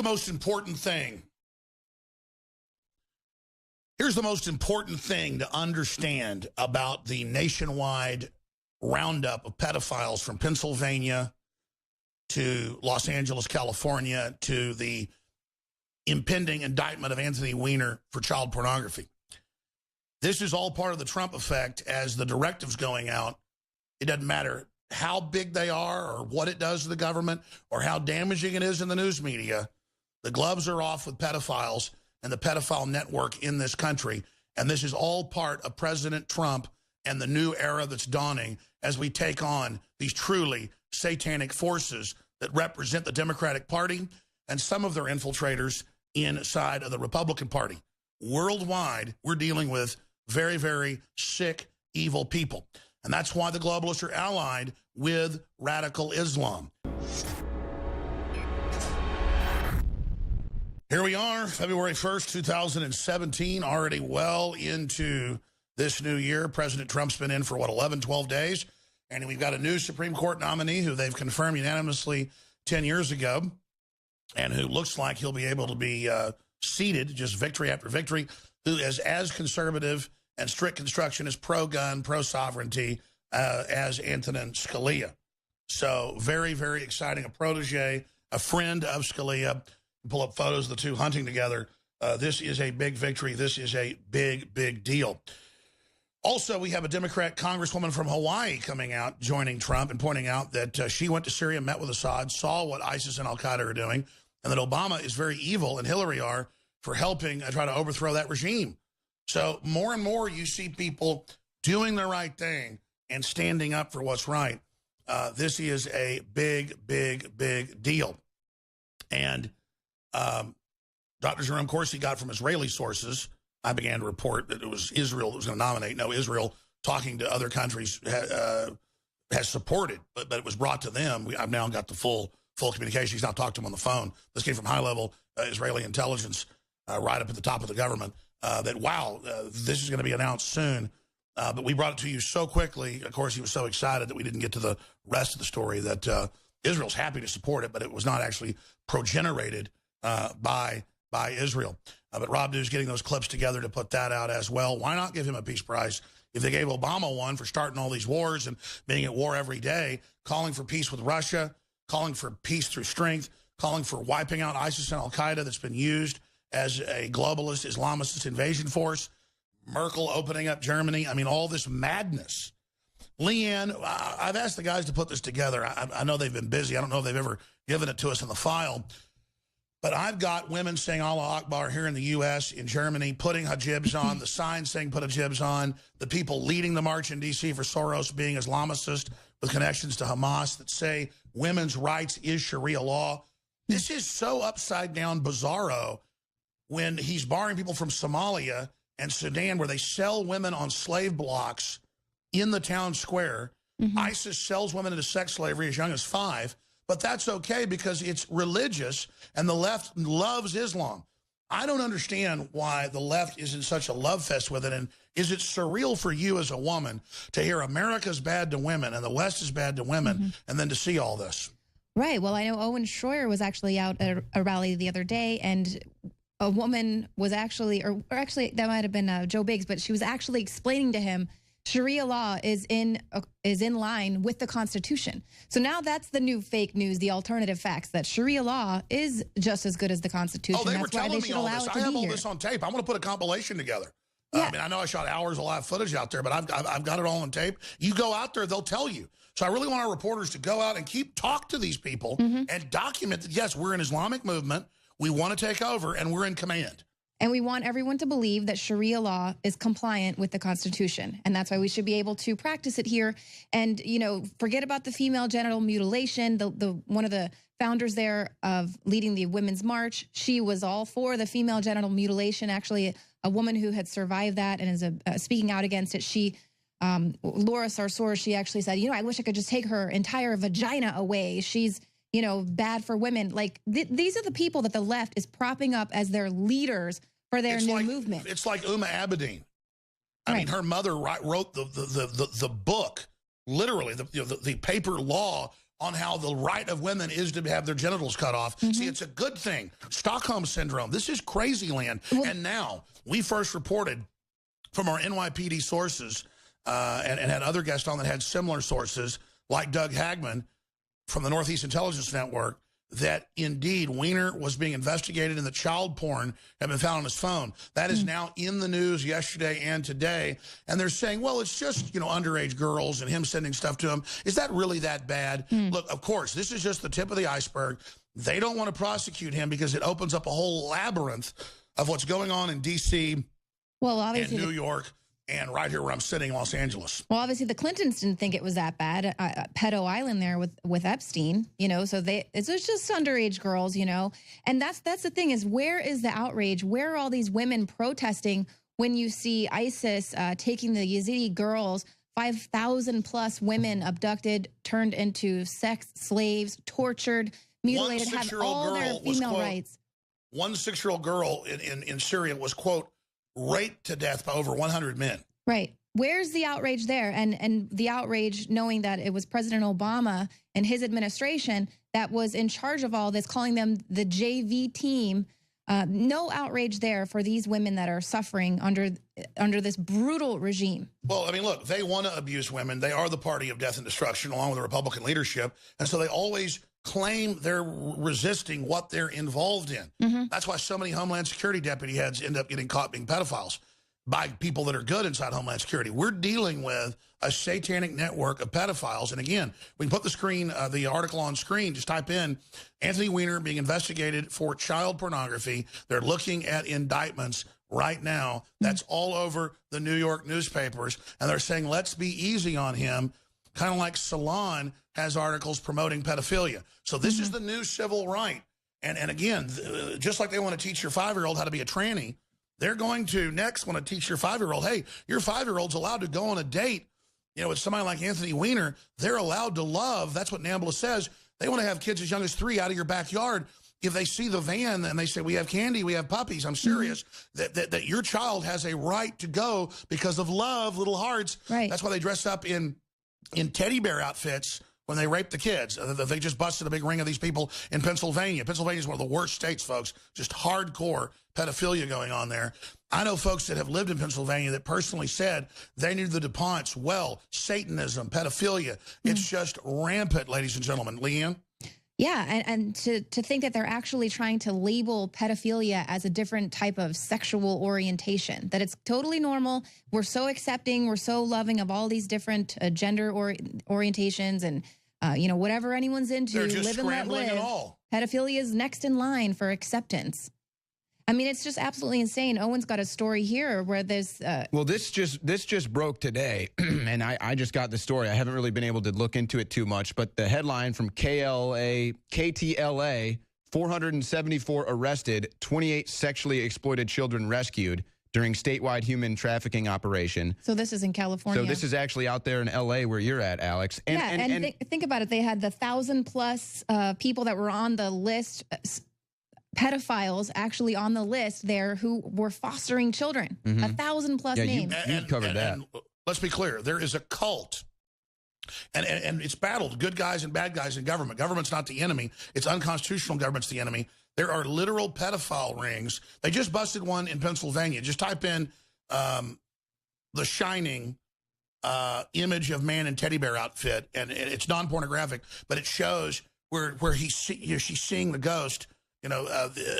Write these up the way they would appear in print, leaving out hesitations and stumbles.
the most important thing. Here's the most important thing to understand about the nationwide roundup of pedophiles from Pennsylvania to Los Angeles, California, to the impending indictment of Anthony Weiner for child pornography. This is all part of the Trump effect as the directives going out. It doesn't matter how big they are or what it does to the government or how damaging it is in the news media. The gloves are off with pedophiles and the pedophile network in this country. And this is all part of President Trump and the new era that's dawning as we take on these truly satanic forces that represent the Democratic Party and some of their infiltrators inside of the Republican Party. Worldwide, we're dealing with very, very sick, evil people. And that's why the globalists are allied with radical Islam. Here we are, February 1st, 2017, already well into this new year. President Trump's been in for, 11, 12 days? And we've got a new Supreme Court nominee who they've confirmed unanimously 10 years ago and who looks like he'll be able to be seated, just victory after victory, who is as conservative and strict constructionist, pro-gun, pro-sovereignty as Antonin Scalia. So very, very exciting. A protege, a friend of Scalia. Pull up photos of the two hunting together. This is a big victory. This is a big, big deal. Also, we have a Democrat congresswoman from Hawaii coming out, joining Trump and pointing out that she went to Syria, met with Assad, saw what ISIS and al-Qaeda are doing, and that Obama is very evil and Hillary are for helping try to overthrow that regime. So more and more you see people doing the right thing and standing up for what's right. This is a big, big, big deal. And Dr. Jerome Corsi got from Israeli sources. I began to report that it was Israel that was going to nominate. No, Israel, talking to other countries, has supported, but it was brought to them. I've now got the full communication. He's not talked to him on the phone. This came from high-level Israeli intelligence right up at the top of the government. This is going to be announced soon. But we brought it to you so quickly. Of course, he was so excited that we didn't get to the rest of the story that Israel's happy to support it, but it was not actually progenerated by Israel. But Rob New's getting those clips together to put that out as well. Why not give him a peace prize? If they gave Obama one for starting all these wars and being at war every day, calling for peace with Russia, calling for peace through strength, calling for wiping out ISIS and al-Qaeda that's been used as a globalist, Islamist invasion force, Merkel opening up Germany. I mean, all this madness. Leanne, I've asked the guys to put this together. I know they've been busy. I don't know if they've ever given it to us in the file. But I've got women saying Allah Akbar here in the U.S., in Germany, putting hijabs on, the signs saying put hijabs on, the people leading the march in D.C. for Soros being Islamicist with connections to Hamas that say women's rights is Sharia law. This is so upside down bizarro when he's barring people from Somalia and Sudan where they sell women on slave blocks in the town square. ISIS sells women into sex slavery as young as 5. But that's okay because it's religious and the left loves Islam. I don't understand why the left is in such a love fest with it. And is it surreal for you as a woman to hear America's bad to women and the West is bad to women and then to see all this? Right. Well, I know Owen Schroyer was actually out at a rally the other day and a woman was actually, or actually that might have been Joe Biggs, but she was actually explaining to him Sharia law is in line with the Constitution. So now that's the new fake news, the alternative facts, that Sharia law is just as good as the Constitution. Oh, they that's were telling me all this. I have all this on tape. I'm going to put a compilation together. Yeah. I mean, I know I shot hours of live footage out there, but I've got it all on tape. You go out there, they'll tell you. So I really want our reporters to go out and talk to these people and document that, yes, we're an Islamic movement. We want to take over, and we're in command. And we want everyone to believe that Sharia law is compliant with the Constitution. And that's why we should be able to practice it here. And, you know, forget about the female genital mutilation. One of the founders there of leading the Women's March, she was all for the female genital mutilation. Actually, a woman who had survived that and is speaking out against it. She, Laura Sarsour, she actually said, you know, I wish I could just take her entire vagina away. She's, you know, bad for women. Like, these are the people that the left is propping up as their leaders for their new movement. It's like Uma Abedin. I mean, her mother wrote the book, literally, the paper law on how the right of women is to have their genitals cut off. See, it's a good thing. Stockholm Syndrome. This is crazy land. And now, we first reported from our NYPD sources and had other guests on that had similar sources, like Doug Hagman from the Northeast Intelligence Network, that indeed Weiner was being investigated and the child porn had been found on his phone. That is now in the news yesterday and today. And they're saying, well, it's just, underage girls and him sending stuff to them. Is that really that bad? Look, of course, this is just the tip of the iceberg. They don't want to prosecute him because it opens up a whole labyrinth of what's going on in D.C. and New York. And right here where I'm sitting in Los Angeles. Well, obviously the Clintons didn't think it was that bad. Pedo Island there with Epstein, so it's just underage girls, and that's the thing is, where is the outrage? Where are all these women protesting when you see ISIS taking the Yazidi girls, 5,000 plus women abducted, turned into sex slaves, tortured, mutilated, have all their female rights. One 6-year-old girl in Syria was, quote, raped to death by over 100 men. Right. Where's the outrage there? And the outrage knowing that it was President Obama and his administration that was in charge of all this, calling them the JV team. No outrage there for these women that are suffering under this brutal regime. Well, I mean, look, they want to abuse women. They are the party of death and destruction, along with the Republican leadership. And so they always claim they're resisting what they're involved in. That's why so many Homeland Security deputy heads end up getting caught being pedophiles by people that are good inside Homeland Security. We're dealing with a satanic network of pedophiles. And again, we can put the article on screen. Just type in Anthony Weiner being investigated for child pornography. They're looking at indictments right now. That's all over the New York newspapers. And they're saying, let's be easy on him. Kind of like Salon has articles promoting pedophilia. So this is the new civil right. And again, just like they want to teach your 5-year-old how to be a tranny, they're going to next want to teach your 5-year-old, hey, your 5-year-old's allowed to go on a date, with somebody like Anthony Weiner. They're allowed to love. That's what NAMBLA says. They want to have kids as young as 3 out of your backyard. If they see the van and they say, we have candy, we have puppies, I'm serious, that your child has a right to go because of love, little hearts. Right. That's why they dress up in teddy bear outfits when they rape the kids. They just busted a big ring of these people in Pennsylvania. Pennsylvania is one of the worst states, folks. Just hardcore pedophilia going on there. I know folks that have lived in Pennsylvania that personally said they knew the DuPonts well. Satanism, pedophilia. It's just rampant, ladies and gentlemen. Leanne? Yeah, and to think that they're actually trying to label pedophilia as a different type of sexual orientation, that it's totally normal. We're so accepting, we're so loving of all these different gender orientations and, whatever anyone's into, live and let live. Pedophilia is next in line for acceptance. I mean, it's just absolutely insane. Owen's got a story here where there's... Well, this just broke today, and I just got the story. I haven't really been able to look into it too much, but the headline from KTLA, 474 arrested, 28 sexually exploited children rescued during statewide human trafficking operation. So this is in California. So this is actually out there in L.A. where you're at, Alex. And think about it. They had the 1,000+ people that were on the list... pedophiles actually on the list there who were fostering children. 1,000+ names. You covered that. And let's be clear. There is a cult. And it's battled good guys and bad guys in government. Government's not the enemy. It's unconstitutional government's the enemy. There are literal pedophile rings. They just busted one in Pennsylvania. Just type in The Shining image of man in teddy bear outfit. And it's non-pornographic, but it shows where she's seeing the ghost,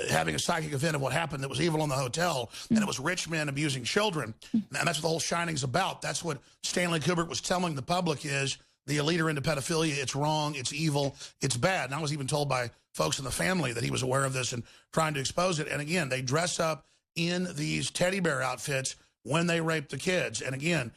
having a psychic event of what happened that was evil in the hotel, and it was rich men abusing children. And that's what the whole Shining's about. That's what Stanley Kubrick was telling the public is the elite are into pedophilia. It's wrong. It's evil. It's bad. And I was even told by folks in the family that he was aware of this and trying to expose it. And again, they dress up in these teddy bear outfits when they rape the kids. And again,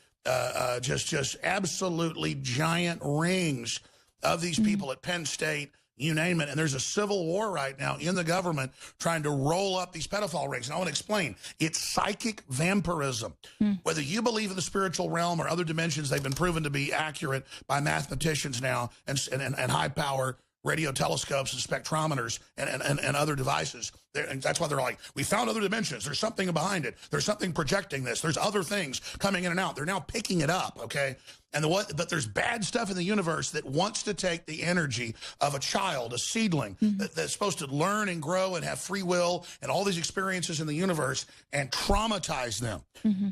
just absolutely giant rings of these people at Penn State, you name it. And there's a civil war right now in the government trying to roll up these pedophile rings. And I want to explain. It's psychic vampirism. Whether you believe in the spiritual realm or other dimensions, they've been proven to be accurate by mathematicians now and high power radio telescopes and spectrometers and other devices. And that's why they're like, we found other dimensions. There's something behind it. There's something projecting this. There's other things coming in and out. They're now picking it up, okay? But there's bad stuff in the universe that wants to take the energy of a child, a seedling, that's supposed to learn and grow and have free will and all these experiences in the universe and traumatize them.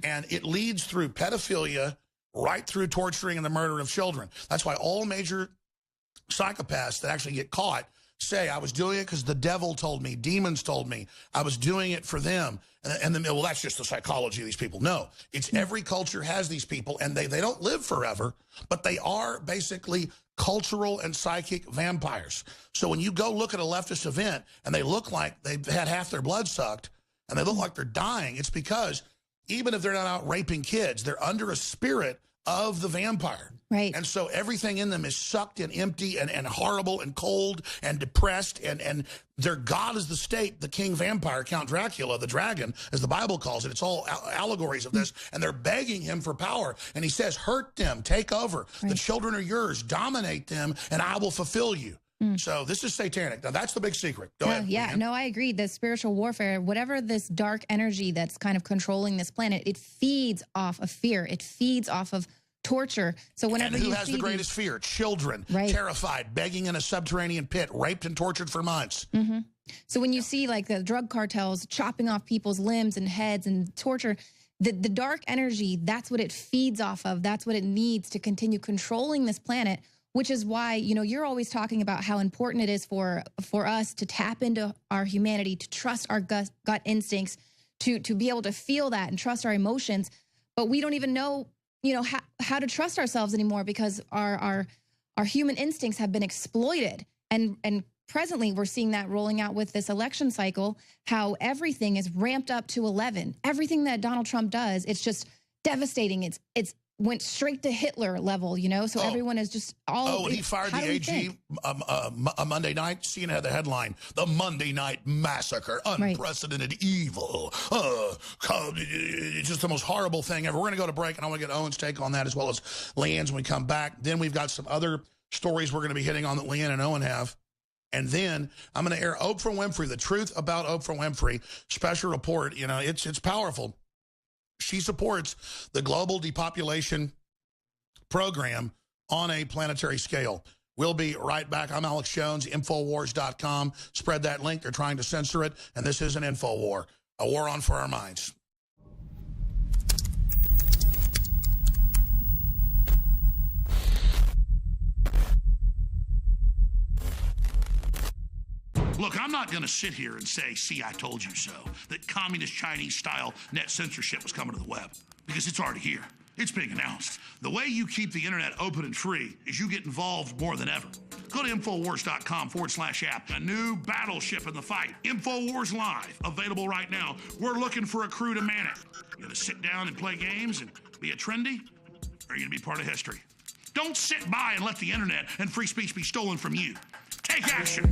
And it leads through pedophilia right through torturing and the murder of children. That's why all major psychopaths that actually get caught say, I was doing it because the devil told me, demons told me, I was doing it for them. And then, well, that's just the psychology of these people. No, it's every culture has these people, and they don't live forever, but they are basically cultural and psychic vampires. So when you go look at a leftist event and they look like they've had half their blood sucked and they look like they're dying, it's because even if they're not out raping kids, they're under a spirit of the vampire. Right. And so everything in them is sucked and empty and horrible and cold and depressed, and their god is the state, the king vampire, Count Dracula, the dragon, as the Bible calls it. It's all allegories of this, and they're begging him for power. And he says, hurt them, take over. Right. The children are yours, dominate them, and I will fulfill you. So this is satanic. Now, that's the big secret. Go ahead. Yeah, Leanne. no, I agree. The spiritual warfare, whatever this dark energy that's kind of controlling this planet, it feeds off of fear. It feeds off of torture. So whenever and who you has see the greatest fear? Children, right, terrified, begging in a subterranean pit, raped and tortured for months. So when you see like the drug cartels chopping off people's limbs and heads and torture, the dark energy, that's what it feeds off of. That's what it needs to continue controlling this planet, which is why, you know, you're always talking about how important it is for us to tap into our humanity, to trust our gut instincts, to be able to feel that and trust our emotions. But we don't even know, you know, how to trust ourselves anymore because our human instincts have been exploited. And presently we're seeing that rolling out with this election cycle, how everything is ramped up to 11. Everything that Donald Trump does, it's just devastating. It's went straight to Hitler level, you know? So everyone is just all... Oh, and he fired the AG a Monday night. CNN had the headline, the Monday Night Massacre, unprecedented evil. It's just the most horrible thing ever. We're going to go to break, and I want to get Owen's take on that as well as Leanne's when we come back. Then we've got some other stories we're going to be hitting on that Leanne and Owen have. And then I'm going to air Oprah Winfrey, the truth about Oprah Winfrey, special report. You know, it's powerful. She supports the global depopulation program on a planetary scale. We'll be right back. I'm Alex Jones, Infowars.com. Spread that link. They're trying to censor it, and this is an info war, a war on for our minds. Look, I'm not going to sit here and say, see, I told you so, that communist Chinese-style net censorship was coming to the web, because it's already here. It's being announced. The way you keep the internet open and free is you get involved more than ever. Go to Infowars.com/app. A new battleship in the fight. Infowars Live, available right now. We're looking for a crew to man it. You going to sit down and play games and be a trendy? Or are you going to be part of history? Don't sit by and let the internet and free speech be stolen from you. Take action.